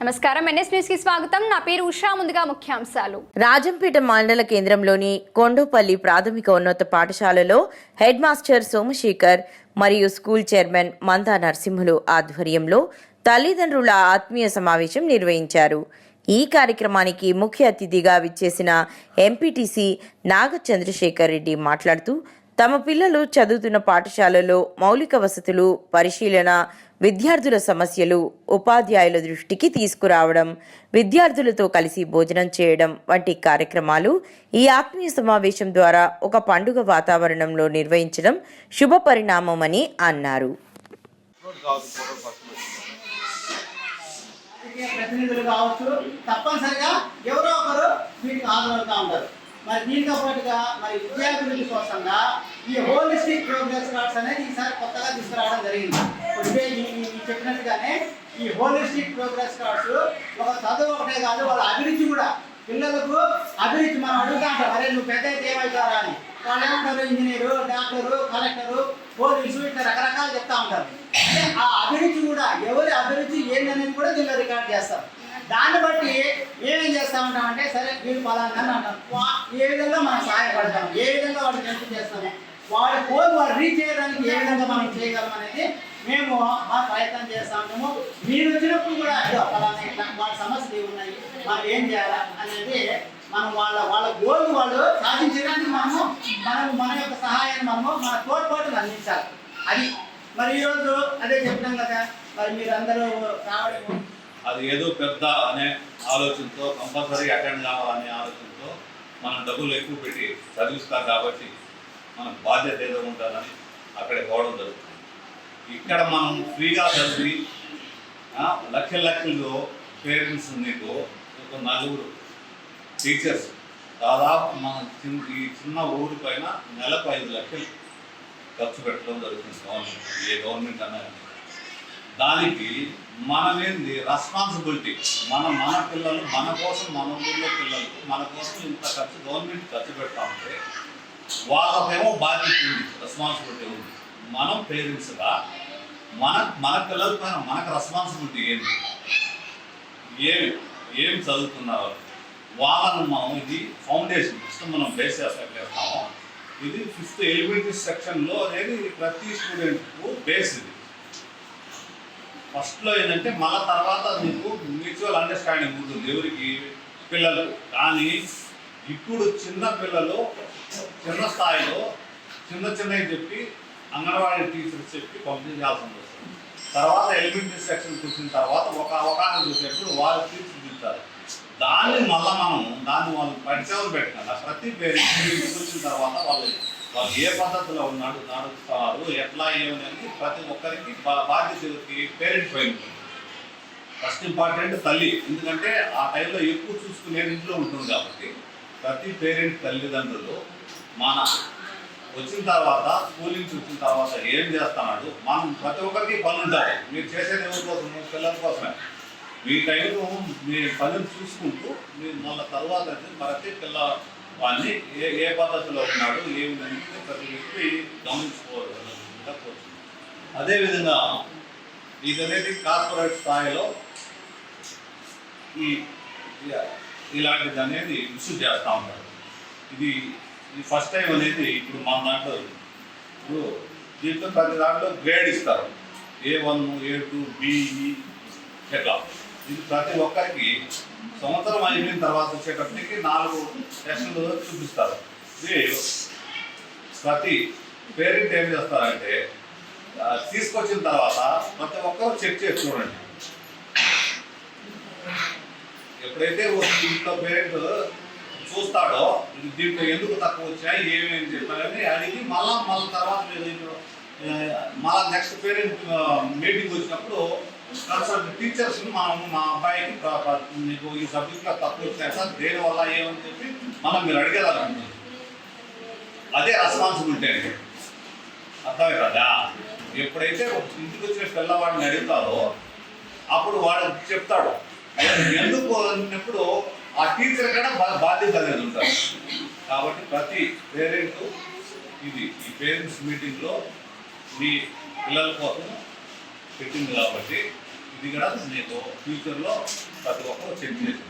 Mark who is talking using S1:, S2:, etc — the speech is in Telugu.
S1: నమస్కారం ఎన్ఎస్ న్యూస్ కి స్వాగతం. నా పేరు ఉషా. ముందుగా ముఖ్యాంశాలు.
S2: రాజంపేట మండల కేంద్రంలోని కొండపల్లి ప్రాథమిక ఉన్నత పాఠశాలలో హెడ్ మాస్టర్ సోమశేఖర్ మరియు స్కూల్ చైర్మన్ మందా నరసింహులు ఆధ్వర్యంలో తల్లిదండ్రుల ఆత్మీయ సమావేశం నిర్వహించారు. ఈ కార్యక్రమానికి ముఖ్య అతిథిగా విచ్చేసిన ఎంపీటీసీ నాగ చంద్రశేఖర్ రెడ్డి మాట్లాడుతూ తమ పిల్లలు చదువుతున్న పాఠశాలలో మౌలిక వసతులు పరిశీలన, విద్యార్థుల సమస్యలు ఉపాధ్యాయుల దృష్టికి తీసుకురావడం, విద్యార్థులతో కలిసి భోజనం చేయడం వంటి కార్యక్రమాలు ఈ ఆత్మీయ సమావేశం ద్వారా ఒక పండుగ వాతావరణంలో నిర్వహించడం శుభ పరిణామమని అన్నారు.
S3: ప్రతినిధులు కావచ్చు, తప్పనిసరిగా ఎవరో ఒకరు వీటికి హాజరవుతూ ఉంటారు. మరి దీంతో పాటుగా మరి విద్యాభివృద్ధి కోసంగా ఈ హోలిస్టిక్ ప్రోగ్రెస్ కార్డ్స్ అనేది ఈసారి కొత్తగా తీసుకురావడం జరిగింది. చెప్పినట్టుగానే ఈ హోలిస్టిక్ ప్రోగ్రెస్ కార్డ్స్ ఒక చదువు ఒకటే కాదు, వాళ్ళ అభిరుచి కూడా, పిల్లలకు అభిరుచి మనం అడుగుతా ఉంటాం, అరే నువ్వు పెద్ద అయితే ఏమవుతారా అని. వాళ్ళు ఏమంటారు, ఇంజనీరు, డాక్టరు, కలెక్టరు, పోలీసు, ఇట్లా రకరకాలు చెప్తా ఉంటారు. అంటే ఆ అభిరుచి కూడా, ఎవరి అభిరుచి ఏందనేది కూడా దీనిలో రికార్డ్ చేస్తారు. దాన్ని బట్టి ఏమేం చేస్తూ ఉంటామంటే, సరే వీళ్ళు పలానా అంటాం, ఏ విధంగా మనం సహాయపడతాం, ఏ విధంగా వాడికి హెల్ప్ చేస్తాము, వాడి కోరి వాళ్ళు రీచ్ చేయడానికి ఏ విధంగా మనం చేయగలం అనేది మేము మా ప్రయత్నం చేస్తూ ఉంటాము. మీరు వచ్చినప్పుడు కూడా పలానా ఇట్లా వాళ్ళ సమస్యలు ఉన్నాయి, మనం ఏం చేయాలా అనేది మనం వాళ్ళ గోల్ వాళ్ళు సాధించడానికి మన యొక్క సహాయాన్ని మన తోడ్పాటును అందించాలి. అది మరి ఈరోజు అదే చెప్తాం కదా, మరి మీరు అందరూ రావడం
S4: అది ఏదో పెద్ద అనే ఆలోచనతో, కంపల్సరీ అటెండ్ కావాలనే ఆలోచనతో మనం డబ్బులు ఎక్కువ పెట్టి చదివిస్తాం కాబట్టి మన బాధ్యత ఏదో ఉంటుందని అక్కడికి పోవడం జరుగుతుంది. ఇక్కడ మనం ఫ్రీగా చదివి లక్షలు పేరెంట్స్ నీకు ఒక నలుగురు టీచర్స్ దాదాపు మన ఈ చిన్న ఊరి పైన నెలకు 5 లక్షలు ఖర్చు పెట్టడం జరుగుతుంది గవర్నమెంట్, ఏ గవర్నమెంట్ అన్నది. దానికి మనమేంది రెస్పాన్సిబిలిటీ, మన పిల్లలు మన కోసం, మన ఊళ్ళో పిల్లలు మన కోసం ఇంత ఖర్చు గవర్నమెంట్ ఖర్చు పెడతా ఉంటే వాళ్ళకేమో బాధ్యత ఉంది, రెస్పాన్సిబిలిటీ ఉంది. మనం పేరెంట్స్గా మన పిల్లల పైన మనకు రెస్పాన్సిబిలిటీ ఏంటి, ఏం చదువుతున్నారు వాళ్ళను మనం, ఇది ఫౌండేషన్ ఫస్ట్ మనం బేస్ చేస్తాము. ఇది 5th ఎలిమెంటరీ సెక్షన్లో అనేది ప్రతి స్టూడెంట్కు బేస్. ఇది ఫస్ట్లో ఏంటంటే మళ్ళీ తర్వాత మీకు మ్యూచువల్ అండర్స్టాండింగ్ ఉంటుంది ఎవరికి, పిల్లలు. కానీ ఇప్పుడు చిన్న పిల్లలు చిన్న స్థాయిలో చిన్నవి చెప్పి అంగన్వాడీ టీచర్స్ చెప్పి పంపించాల్సి వస్తుంది. తర్వాత ఎలిమెంటరీ సెక్షన్ కూర్చున్న తర్వాత ఒక అవగాహన చూసేప్పుడు వాళ్ళు తీర్చిదిద్దుతారు. దాన్ని మళ్ళీ దాన్ని వాళ్ళు పరిచయం పెట్టాలి. ప్రతి పేరెంట్స్ వచ్చిన తర్వాత వాళ్ళు ఏ పద్ధతిలో నడుస్తారు, ఎట్లా ఏమని ప్రతి ఒక్కరికి బాధ్యతకి పేరెంట్ పై ఉంటుంది. ఫస్ట్ ఇంపార్టెంట్ తల్లి, ఎందుకంటే ఆ టైంలో ఎక్కువ చూసుకునేది ఇంట్లో ఉంటుంది కాబట్టి ప్రతి పేరెంట్ తల్లిదండ్రులు మన వచ్చిన తర్వాత, స్కూల్ నుంచి వచ్చిన తర్వాత ఏం చేస్తున్నాడు, మనం ప్రతి ఒక్కరికి పనులు ఉంటాయి. మీరు చేసేది ఎవరి కోసం, పిల్లల కోసమే. మీ టైంలో మీ పనులు చూసుకుంటూ మీరు మళ్ళీ తర్వాత ప్రతి పిల్లవాడిని ఏ పద్ధతిలో ఉన్నాడు, ఏమిటని ప్రతి వ్యక్తి గమనించుకోవచ్చు. అదేవిధంగా ఇది అనేది కార్పొరేట్ స్థాయిలో ఇలాంటిది అనేది ఇష్యూ చేస్తూ ఉంటారు. ఇది ఫస్ట్ టైం అనేది ఇప్పుడు మన దాంట్లో, ఇప్పుడు దీంట్లో ప్రతి దాంట్లో గ్రేడ్ ఇస్తారు, A1, A2, BE ఎట్లా. ఇది ప్రతి ఒక్కరికి సంవత్సరం అయిపోయిన తర్వాత వచ్చేటప్పటికి 4 టెస్టులు చూపిస్తారు. ఇది ప్రతి పేరెంట్ ఏం చేస్తారంటే తీసుకొచ్చిన తర్వాత ప్రతి ఒక్కరు చెక్ చేసి చూడండి. ఎప్పుడైతే ఇంట్లో పేరెంట్ చూస్తాడో దీంట్లో ఎందుకు తక్కువ వచ్చాయి, ఏమేమి చెప్పారని అడిగి మళ్ళీ తర్వాత మళ్ళీ నెక్స్ట్ పేరెంట్ మీటింగ్ వచ్చినప్పుడు కన్సల్ట్ టీచర్స్ మా అబ్బాయికి మీకు ఈ సబ్జెక్ట్లో తక్కువ వచ్చాయి సార్, దేనివల్ల ఏమని చెప్పి మీరు అడిగేదాన్ని. అదే రెస్పాన్సిబిలిటీ అండి, అర్థమే కదా. ఎప్పుడైతే ఇంటికి వచ్చిన పిల్లవాడిని అడుగుతారో అప్పుడు వాడు చెప్తాడు ఎందుకు అన్నప్పుడు ఆ టీచర్ కూడా బాధ్యత అనేది ఉంటారు. కాబట్టి ప్రతి పేరెంట్ ఈ పేరెంట్స్ మీటింగ్లో మీ పిల్లల కోసం పెట్టింది కాబట్టి ఇది కూడా నీకు ఫ్యూచర్లో ప్రతి ఒక్కరు చెక్ చేసి